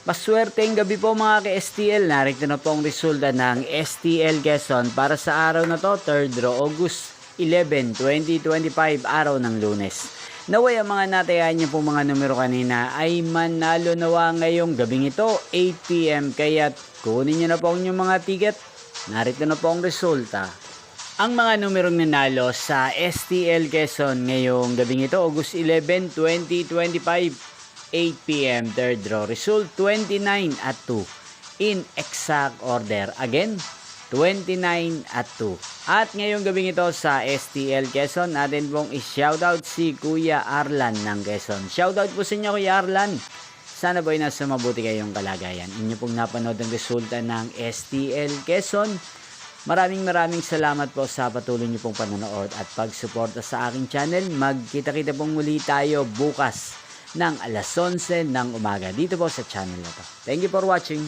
Maswerteng gabi po mga ka-STL. Narito na po ang resulta ng STL Quezon para sa araw na to, 3rd August 11, 2025, araw ng Lunes. Naway ang mga natayan niyo po mga numero kanina ay manalo nawa ngayong gabing ito, 8 PM. Kaya kunin niyo na po ang inyong mga ticket. Narito na po ang resulta. Ang mga numerong nanalo sa STL Quezon ngayong gabing ito, August 11, 2025, 8 PM, 3rd draw. Result 29 at 2. In exact order. Again, 29 at 2. At ngayong gabing ito sa STL Quezon, natin pong i-shoutout si Kuya Arlan ng Quezon. Shoutout po sa inyo Kuya Arlan. Sana po ay nasa mabuti kayong kalagayan. Inyo pong napanood ang resulta ng STL Quezon. Maraming salamat po sa patuloy niyo pong panonood at pagsuporta sa aking channel. Magkita-kita pong muli tayo bukas ng alas 11 ng umaga dito po sa channel na to. Thank you for watching.